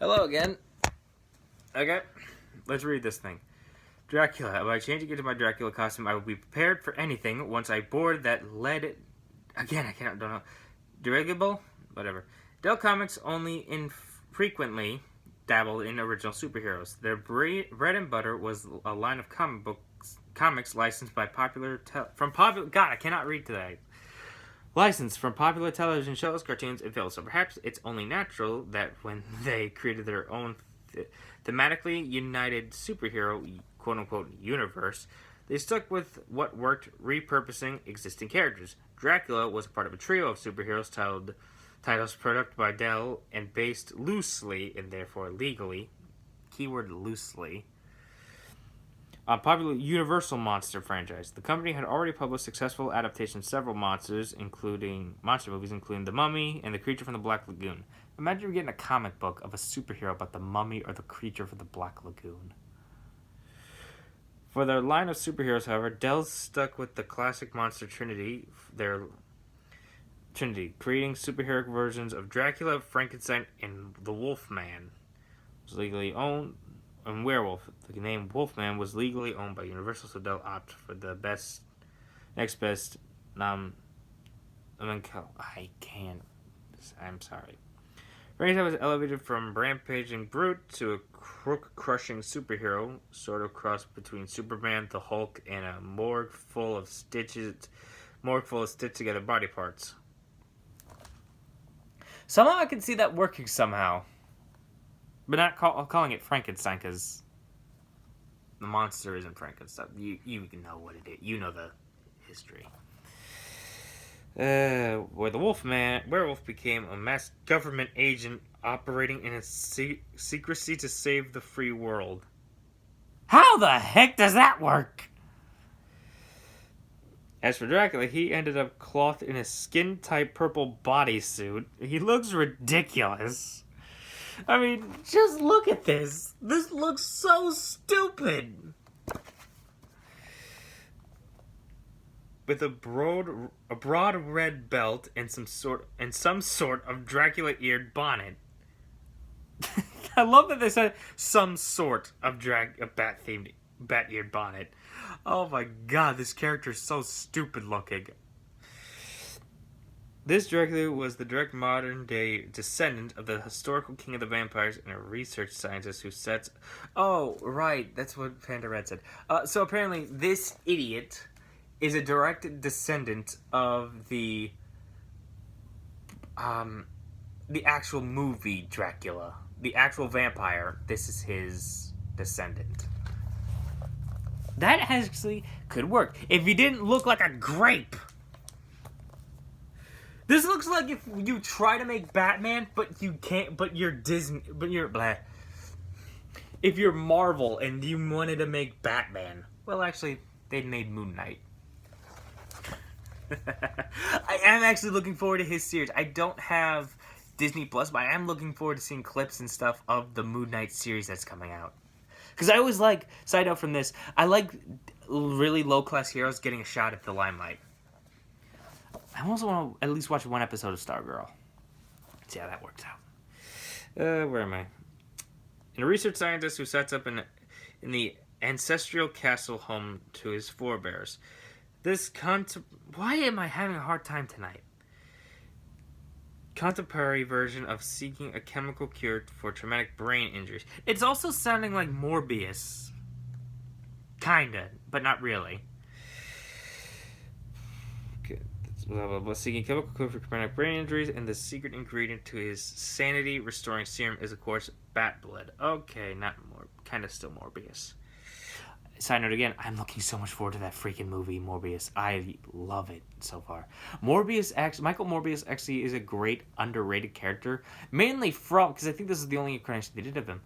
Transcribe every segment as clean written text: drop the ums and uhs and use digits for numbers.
Hello again. Okay, let's read this thing. Dracula. By changing into my Dracula costume, I will be prepared for anything once I board that lead. Again, don't know. Dirigible? Whatever. Dell Comics only infrequently dabbled in original superheroes. Their bread and butter was a line of comics licensed by God, I cannot read today. Licensed from popular television shows, cartoons, and films. So perhaps it's only natural that when they created their own thematically united superhero quote-unquote universe, they stuck with what worked, repurposing existing characters. Dracula was a part of a trio of superheroes titles produced by Dell and based loosely, and therefore legally, keyword loosely, on popular Universal monster franchise. The company had already published successful adaptations of several monster movies, including The Mummy and The Creature from the Black Lagoon. Imagine you're getting a comic book of a superhero about the Mummy or the Creature from the Black Lagoon. For their line of superheroes, however, Dell stuck with the classic monster trinity, creating superhero versions of Dracula, Frankenstein, and the Wolfman. It was legally owned, and Werewolf. The name Wolfman was legally owned by Universal, so Dell opted for the next best. I can't. I'm sorry. Frankenstein was elevated from rampaging brute to a crook-crushing superhero, sort of cross between Superman, the Hulk, and a morgue full of stitched-together body parts. Somehow I can see that working somehow. But not calling it Frankenstein, because the monster isn't Frankenstein. You know what it is. You know the history. Where the werewolf became a masked government agent operating in secrecy to save the free world. How the heck does that work? As for Dracula, he ended up clothed in a skin-tight purple bodysuit. He looks ridiculous. I mean, just look at this. This looks so stupid. With a broad red belt and some sort of Dracula-eared bonnet. I love that they said some sort of bat-eared bonnet. Oh my god, this character is so stupid looking. This Dracula was the direct modern-day descendant of the historical king of the vampires and a research scientist who sets... Oh, right, that's what Panda Red said. So apparently this idiot is a direct descendant of the actual movie Dracula. The actual vampire. This is his descendant. That actually could work. If he didn't look like a grape... This looks like if you try to make Batman, but you can't, but you're Disney, but you're blah. If you're Marvel and you wanted to make Batman, well, actually, they made Moon Knight. I am actually looking forward to his series. I don't have Disney Plus, but I am looking forward to seeing clips and stuff of the Moon Knight series that's coming out. Because I always like, side note from this, I like really low-class heroes getting a shot at the limelight. I also want to at least watch one episode of Stargirl. See how that works out. Where am I? And a research scientist who sets up in the ancestral castle home to his forebears. Why am I having a hard time tonight? Contemporary version of seeking a chemical cure for traumatic brain injuries. It's also sounding like Morbius. Kinda, but not really. Seeking chemical cure for traumatic brain injuries, and the secret ingredient to his sanity-restoring serum is, of course, bat blood. Okay, not more, kind of still Morbius. Side note again, I'm looking so much forward to that freaking movie, Morbius. I love it so far. Michael Morbius actually is a great underrated character, mainly because I think this is the only incarnation they did of him.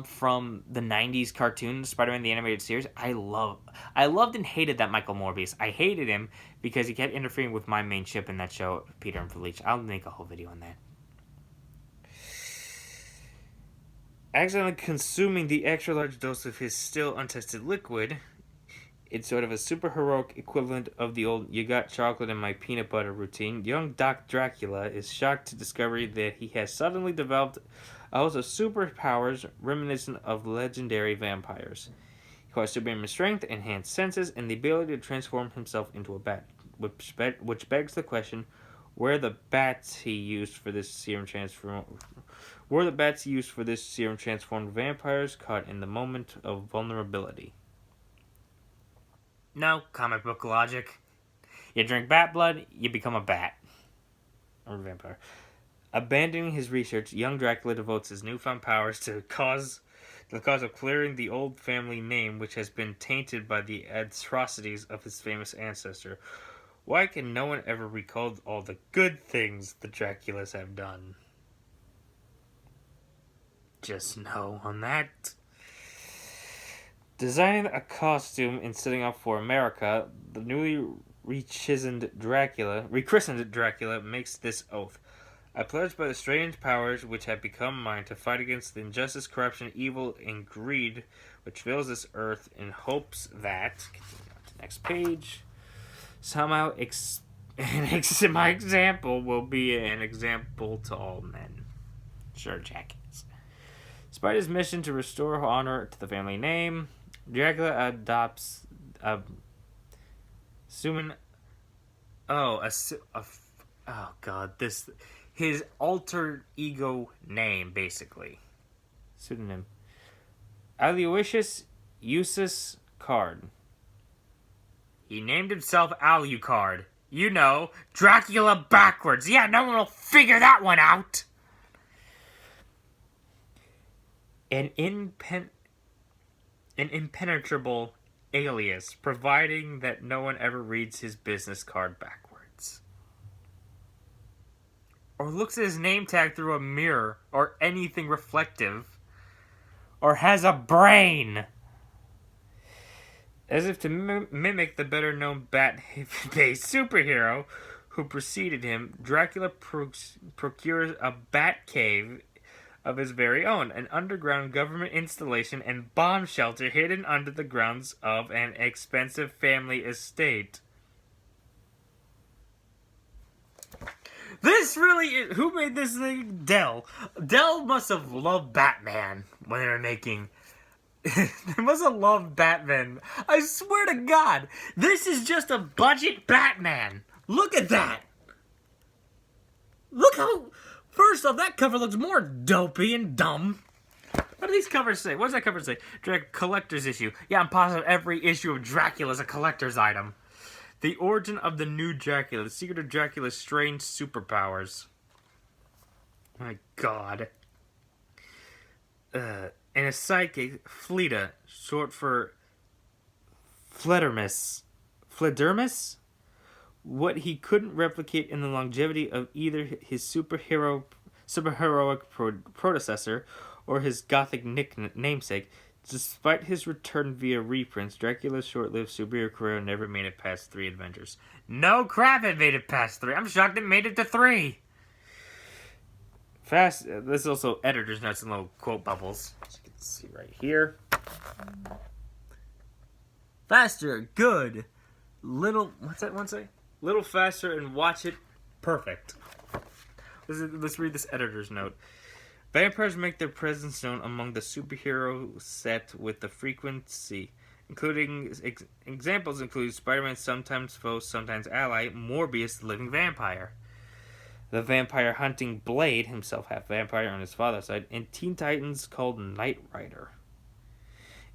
From the 90s cartoon Spider-Man the Animated Series. I loved and hated that Michael Morbius. I hated him because he kept interfering with my main ship in that show, Peter and Felicia. I'll make a whole video on that. Accidentally consuming the extra large dose of his still untested liquid, it's sort of a super heroic equivalent of the old "you got chocolate in my peanut butter" routine. Young Doc Dracula is shocked to discover that he has suddenly developed also superpowers reminiscent of legendary vampires. He acquires superhuman strength, enhanced senses, and the ability to transform himself into a bat, which begs the question: where the bats he used for this serum transformed vampires caught in the moment of vulnerability? No, comic book logic. You drink bat blood, you become a bat. Or a vampire. Abandoning his research, young Dracula devotes his newfound powers to the cause of clearing the old family name, which has been tainted by the atrocities of his famous ancestor. Why can no one ever recall all the good things the Draculas have done? Just no on that. Designing a costume and setting off for America, the newly rechristened Dracula makes this oath. I pledge by the strange powers which have become mine to fight against the injustice, corruption, evil, and greed which fills this earth, in hopes that, continue on to the next page, somehow my example will be an example to all men. Sure, jackass. Despite his mission to restore honor to the family name, Dracula adopts a suman. His alter ego name, basically. Pseudonym. Aloysius Eustace Card. He named himself Alucard. You know, Dracula backwards. Yeah, no one will figure that one out. An impenetrable alias, providing that no one ever reads his business card backwards. Or looks at his name tag through a mirror, or anything reflective. Or has a brain. As if to mimic the better-known bat-based superhero who preceded him, Dracula procures a bat cave of his very own, an underground government installation and bomb shelter hidden under the grounds of an expensive family estate. This really is... Who made this thing? Dell. Dell must have loved Batman when they were making... They must have loved Batman. I swear to God, this is just a budget Batman. Look at that. Look how... First off, that cover looks more dopey and dumb. What do these covers say? What does that cover say? Collector's issue. Yeah, I'm positive every issue of Dracula is a collector's item. The origin of the new Dracula. The secret of Dracula's strange superpowers. My God. And a sidekick, Fleda, short for Fledermus. What he couldn't replicate in the longevity of either his superheroic predecessor or his gothic namesake. Despite his return via reprints, Dracula's short-lived superhero career never made it past 3 adventures. No crap, it made it past 3. I'm shocked it made it to 3. This is also editor's notes and little quote bubbles. As you can see right here. Faster, good. What's that one say? Little faster and watch it perfect. Let's read this editor's note. Vampires make their presence known among the superhero set with the frequency, including examples include Spider-Man, sometimes foe, sometimes ally, Morbius, the living vampire, the vampire hunting Blade, himself half vampire on his father's side, and Teen Titans called Knight Rider,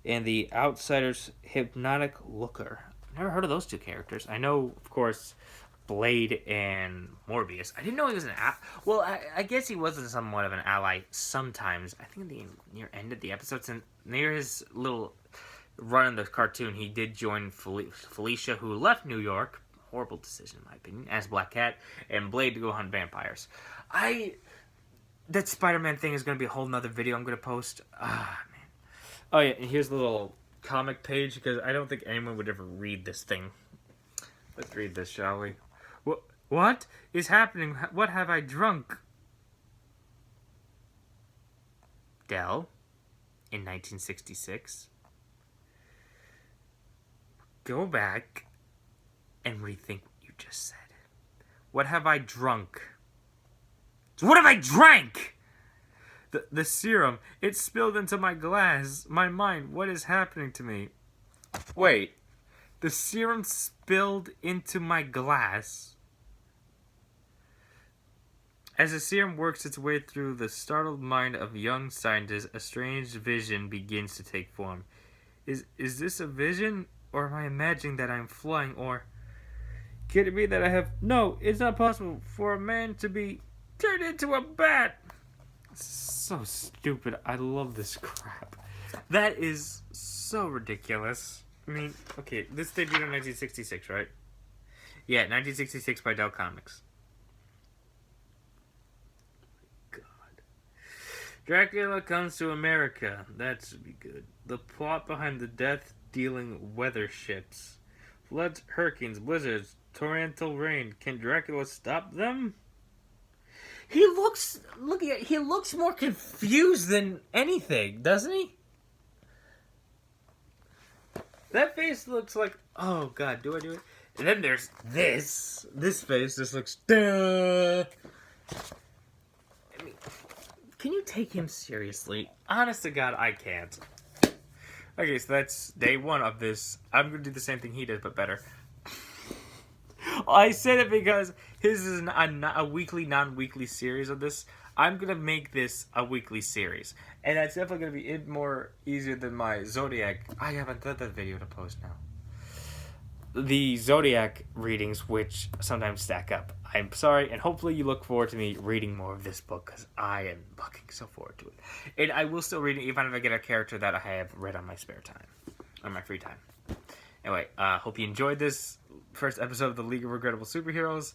and the Outsider's Hypnotic Looker. Never heard of those 2 characters. I know, of course, Blade and Morbius. I didn't know he was an ally. Well, I guess he was somewhat of an ally sometimes. I think the near end of the episodes, and near his little run in the cartoon, he did join Felicia, who left New York. Horrible decision, in my opinion, as Black Cat, and Blade to go hunt vampires. That Spider-Man thing is going to be a whole nother video I'm going to post. Man. Oh, yeah, and here's a little comic page, because I don't think anyone would ever read this thing. Let's read this, shall we? What is happening? What have I drunk? Dell, in 1966. Go back and rethink what you just said. What have I drunk? What have I drank? The serum, it spilled into my glass. My mind, what is happening to me? Wait, the serum spilled into my glass. As the serum works its way through the startled mind of young scientists, a strange vision begins to take form. Is this a vision? Or am I imagining that I'm flying? Or could it be that I have... No, it's not possible for a man to be turned into a bat. So stupid. I love this crap. That is so ridiculous. I mean, okay, this debuted in 1966, right? Yeah, 1966 by Dell Comics. God. Dracula comes to America. That should be good. The plot behind the death-dealing weather ships. Floods, hurricanes, blizzards, torrential rain. Can Dracula stop them? He looks more confused than anything, doesn't he? That face looks like, oh god, do I do it? And then there's this. This face just looks, duh. I mean, can you take him seriously? Honest to God, I can't. Okay, so that's day one of this. I'm going to do the same thing he did, but better. I said it because his is a weekly, non-weekly series of this. I'm going to make this a weekly series. And that's definitely going to be more easier than my Zodiac. I haven't done that video to post now. The Zodiac readings, which sometimes stack up. I'm sorry, and hopefully you look forward to me reading more of this book, because I am looking so forward to it. And I will still read it even if I get a character that I have read on my spare time. On my free time. Anyway, hope you enjoyed this first episode of the League of Regrettable Superheroes.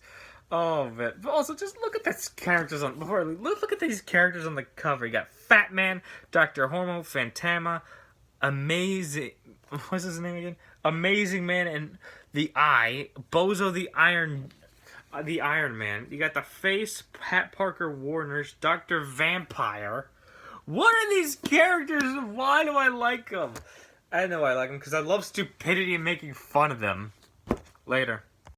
Oh, man. But also, just look at these characters on... Before I leave, look at these characters on the cover. You got Fat Man, Dr. Hormo, Phantama, Amazing... What's his name again? Amazing Man, and the Eye, Bozo the Iron Man. You got the Face, Pat Parker Warners, Dr. Vampire. What are these characters, and why do I like them? I know I like them because I love stupidity and making fun of them. Later.